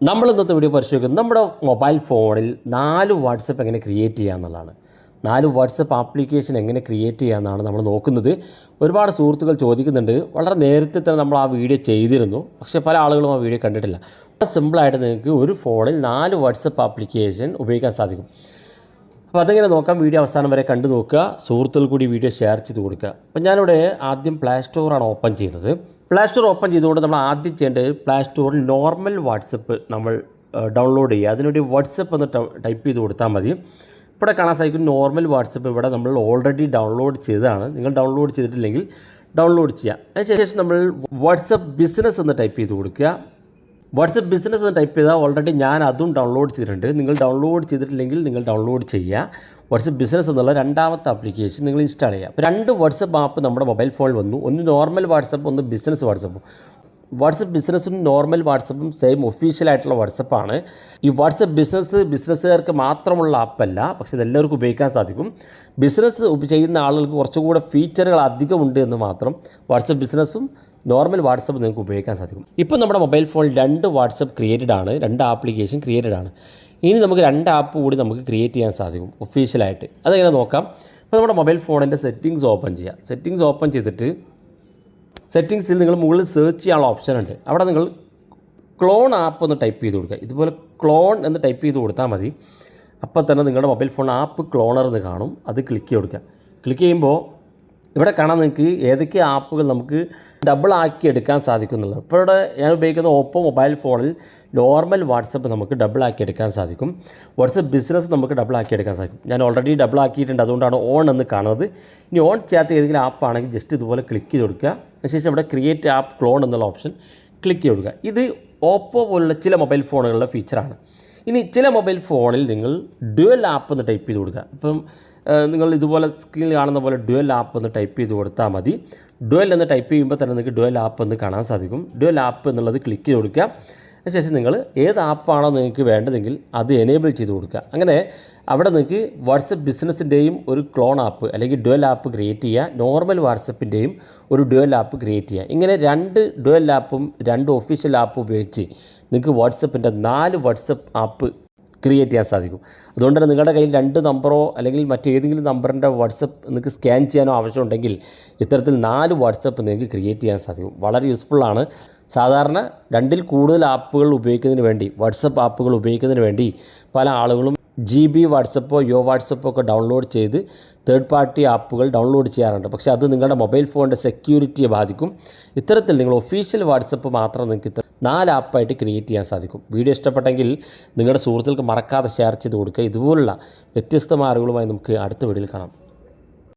നമ്മൾ ഇന്നത്തെ വീഡിയോ പരിശോധിക്കുന്നത് നമ്മുടെ മൊബൈൽ ഫോണിൽ 4 വാട്സപ്പ് എങ്ങനെ ക്രിയേറ്റ് ചെയ്യുക എന്നുള്ളതാണ്. 4 വാട്സപ്പ് ആപ്ലിക്കേഷൻ എങ്ങനെ ക്രിയേറ്റ് ചെയ്യാമെന്നാണ് നമ്മൾ നോക്കുന്നത്. ഒരുപാട് സുഹൃത്തുക്കൾ ചോദിക്കുന്നുണ്ട്. വളരെ നേരത്തെ തന്നെ നമ്മൾ ആ വീഡിയോ ചെയ്തിരുന്നു, പക്ഷേ പല ആളുകളും ആ വീഡിയോ കണ്ടിട്ടില്ല. വളരെ സിമ്പിളായിട്ട് നിങ്ങൾക്ക് ഒരു ഫോണിൽ 4 വാട്സപ്പ് ആപ്ലിക്കേഷൻ ഉപയോഗിക്കാൻ സാധിക്കും. അപ്പോൾ അതെങ്ങനെ നോക്കാം, വീഡിയോ അവസാനം വരെ കണ്ടു നോക്കുക. സുഹൃത്തുക്കൾ കൂടി വീഡിയോ ഷെയർ ചെയ്ത് കൊടുക്കുക. അപ്പോൾ ഞാനിവിടെ ആദ്യം പ്ലേ സ്റ്റോറാണ് ഓപ്പൺ ചെയ്യുന്നത്. പ്ലേ സ്റ്റോർ ഓപ്പൺ ചെയ്തുകൊണ്ട് നമ്മൾ ആദ്യം ചെയ്യേണ്ടത് പ്ലേ സ്റ്റോറിൽ നോർമൽ വാട്സപ്പ് നമ്മൾ ഡൗൺലോഡ് ചെയ്യുക. അതിനുവേണ്ടി വാട്സപ്പ് എന്ന് ടൈപ്പ് ചെയ്ത് കൊടുത്താൽ മതി. ഇവിടെ കാണാൻ സാധിക്കും നോർമൽ വാട്സപ്പ് ഇവിടെ നമ്മൾ ഓൾറെഡി ഡൗൺലോഡ് ചെയ്തതാണ്. നിങ്ങൾ ഡൗൺലോഡ് ചെയ്തിട്ടില്ലെങ്കിൽ ഡൗൺലോഡ് ചെയ്യുക. അതിനുശേഷം നമ്മൾ വാട്സപ്പ് ബിസിനസ് എന്ന് ടൈപ്പ് ചെയ്ത് കൊടുക്കുക. വാട്സപ്പ് ബിസിനസ് എന്ന് ടൈപ്പ് ചെയ്താൽ ഓൾറെഡി ഞാൻ അതും ഡൗൺലോഡ് ചെയ്തിട്ടുണ്ട്. നിങ്ങൾ ഡൗൺലോഡ് ചെയ്തിട്ടില്ലെങ്കിൽ നിങ്ങൾ ഡൗൺലോഡ് ചെയ്യുക. വാട്സപ്പ് ബിസിനസ് എന്നുള്ള രണ്ടാമത്തെ ആപ്ലിക്കേഷൻ നിങ്ങൾ ഇൻസ്റ്റാൾ ചെയ്യുക. അപ്പോൾ 2 വാട്സപ്പ് ആപ്പ് നമ്മുടെ മൊബൈൽ ഫോണിൽ വന്നു. ഒന്ന് നോർമൽ വാട്സപ്പ്, ഒന്ന് ബിസിനസ് വാട്സപ്പും. വാട്സപ്പ് ബിസിനസ്സും നോർമൽ വാട്സപ്പും സെയിം ഒഫീഷ്യലായിട്ടുള്ള വാട്സപ്പാണ്. ഈ വാട്സപ്പ് ബിസിനസ്സുകാർക്ക് മാത്രമുള്ള ആപ്പല്ല, പക്ഷേ ഇതെല്ലാവർക്കും ഉപയോഗിക്കാൻ സാധിക്കും. ബിസിനസ് ചെയ്യുന്ന ആളുകൾക്ക് കുറച്ചുകൂടെ ഫീച്ചറുകൾ അധികമുണ്ട് എന്ന് മാത്രം. വാട്സപ്പ് ബിസിനസ്സും നോർമൽ വാട്സപ്പ് നിങ്ങൾക്ക് ഉപയോഗിക്കാൻ സാധിക്കും. ഇപ്പോൾ നമ്മുടെ മൊബൈൽ ഫോണിൽ 2 വാട്സപ്പ് ക്രിയേറ്റഡ് ആണ്, 2 ആപ്ലിക്കേഷൻ ക്രിയേറ്റഡ് ആണ്. ഇനി നമുക്ക് 2 ആപ്പ് കൂടി നമുക്ക് ക്രിയേറ്റ് ചെയ്യാൻ സാധിക്കും ഒഫീഷ്യലായിട്ട്. അതെങ്ങനെ നോക്കാം. അപ്പോൾ നമ്മുടെ മൊബൈൽ ഫോണിൻ്റെ സെറ്റിങ്സ് ഓപ്പൺ ചെയ്യുക. സെറ്റിങ്സ് ഓപ്പൺ ചെയ്തിട്ട് സെറ്റിങ്സിൽ നിങ്ങൾ മുകളിൽ സെർച്ച് ചെയ്യാനുള്ള ഓപ്ഷൻ ഉണ്ട്. അവിടെ നിങ്ങൾ ക്ലോൺ ആപ്പ് എന്ന് ടൈപ്പ് ചെയ്ത് കൊടുക്കുക. ഇതുപോലെ ക്ലോൺ എന്ന് ടൈപ്പ് ചെയ്ത് കൊടുത്താൽ മതി. അപ്പോൾ തന്നെ നിങ്ങളുടെ മൊബൈൽ ഫോൺ ആപ്പ് ക്ലോണർ എന്ന് കാണും. അത് ക്ലിക്ക് ചെയ്ത് കൊടുക്കുക. ക്ലിക്ക് ചെയ്യുമ്പോൾ ഇവിടെ കാണാൻ നിങ്ങൾക്ക് ഏതൊക്കെ ആപ്പുകൾ നമുക്ക് ഡബിൾ ആക്കി എടുക്കാൻ സാധിക്കുന്നുള്ളത്. ഇപ്പോൾ ഇവിടെ ഞാൻ ഉപയോഗിക്കുന്ന ഓപ്പോ മൊബൈൽ ഫോണിൽ നോർമൽ വാട്സപ്പ് നമുക്ക് ഡബിൾ ആക്കി എടുക്കാൻ സാധിക്കും. വാട്സപ്പ് ബിസിനസ് നമുക്ക് ഡബിൾ ആക്കി എടുക്കാൻ സാധിക്കും. ഞാൻ ഓൾറെഡി ഡബിൾ ആക്കിയിട്ടുണ്ട്, അതുകൊണ്ടാണ് ഓൺ എന്ന് കാണുന്നത്. ഇനി ഓൺ ചെയ്യാത്ത ഏതെങ്കിലും ആപ്പാണെങ്കിൽ ജസ്റ്റ് ഇതുപോലെ ക്ലിക്ക് ചെയ്ത് കൊടുക്കുക. അതിനുശേഷം ഇവിടെ ക്രിയേറ്റ് ആപ്പ് ക്ലോൺ എന്നുള്ള ഓപ്ഷൻ ക്ലിക്ക് ചെയ്ത് കൊടുക്കുക. ഇത് ഓപ്പോ പോലുള്ള ചില മൊബൈൽ ഫോണുകളുടെ ഫീച്ചറാണ്. ഇനി ചില മൊബൈൽ ഫോണിൽ നിങ്ങൾ ഡ്യുവൽ ആപ്പ് എന്ന് ടൈപ്പ് ചെയ്ത് കൊടുക്കുക. ഇപ്പം നിങ്ങൾ ഇതുപോലെ സ്ക്രീനിൽ കാണുന്ന പോലെ ഡ്യുവൽ ആപ്പ് എന്ന് ടൈപ്പ് ചെയ്ത് കൊടുത്താൽ മതി. ഡ്യുവൽ എന്ന് ടൈപ്പ് ചെയ്യുമ്പോൾ തന്നെ നിങ്ങൾക്ക് ഡ്യുവൽ ആപ്പ് എന്ന് കാണാൻ സാധിക്കും. ഡ്യുവൽ ആപ്പ് എന്നുള്ളത് ക്ലിക്ക് ചെയ്ത് കൊടുക്കുക. അതിനുശേഷം നിങ്ങൾ ഏത് ആപ്പാണോ നിങ്ങൾക്ക് വേണ്ടതെങ്കിൽ അത് എനേബിൾ ചെയ്ത് കൊടുക്കുക. അങ്ങനെ അവിടെ നിങ്ങൾക്ക് വാട്സപ്പ് ബിസിനസ്സിൻ്റെയും ഒരു ക്ലോൺ ആപ്പ് അല്ലെങ്കിൽ ഡ്യുവൽ ആപ്പ് ക്രിയേറ്റ് ചെയ്യുക. നോർമൽ വാട്സപ്പിൻ്റെയും ഒരു ഡ്യുവൽ ആപ്പ് ക്രിയേറ്റ് ചെയ്യുക. ഇങ്ങനെ 2 ഡ്യുവൽ ആപ്പും 2 ഒഫീഷ്യൽ ആപ്പും ഉപയോഗിച്ച് നിങ്ങൾക്ക് വാട്സപ്പിൻ്റെ 4 വാട്സപ്പ് ആപ്പ് ക്രിയേറ്റ് ചെയ്യാൻ സാധിക്കും. അതുകൊണ്ട് തന്നെ നിങ്ങളുടെ കയ്യിൽ 2 നമ്പറോ അല്ലെങ്കിൽ മറ്റേതെങ്കിലും നമ്പറിൻ്റെ വാട്സപ്പ് നിങ്ങൾക്ക് സ്കാൻ ചെയ്യാനോ ആവശ്യമുണ്ടെങ്കിൽ ഇത്തരത്തിൽ 4 വാട്സപ്പ് നിങ്ങൾക്ക് ക്രിയേറ്റ് ചെയ്യാൻ സാധിക്കും. വളരെ യൂസ്ഫുള്ളാണ്. സാധാരണ 2ൽ കൂടുതൽ ആപ്പുകൾ ഉപയോഗിക്കുന്നതിന് വേണ്ടി, വാട്സപ്പ് ആപ്പുകൾ ഉപയോഗിക്കുന്നതിന് വേണ്ടി പല ആളുകളും GB വാട്സപ്പോ വാട്സപ്പോ ഒക്കെ ഡൗൺലോഡ് ചെയ്ത് തേർഡ് പാർട്ടി ആപ്പുകൾ ഡൗൺലോഡ് ചെയ്യാറുണ്ട്. പക്ഷേ അത് നിങ്ങളുടെ മൊബൈൽ ഫോണിൻ്റെ സെക്യൂരിറ്റിയെ ബാധിക്കും. ഇത്തരത്തിൽ നിങ്ങൾ ഒഫീഷ്യൽ വാട്സപ്പ് മാത്രം നിങ്ങൾക്ക് 4 ആപ്പായിട്ട് ക്രിയേറ്റ് ചെയ്യാൻ സാധിക്കും. വീഡിയോ ഇഷ്ടപ്പെട്ടെങ്കിൽ നിങ്ങളുടെ സുഹൃത്തുക്കൾക്ക് മറക്കാതെ ഷെയർ ചെയ്ത് കൊടുക്കുക. ഇതുപോലുള്ള വ്യത്യസ്തമായ അറിവുകളുമായി നമുക്ക് അടുത്ത വീഡിയോയിൽ കാണാം.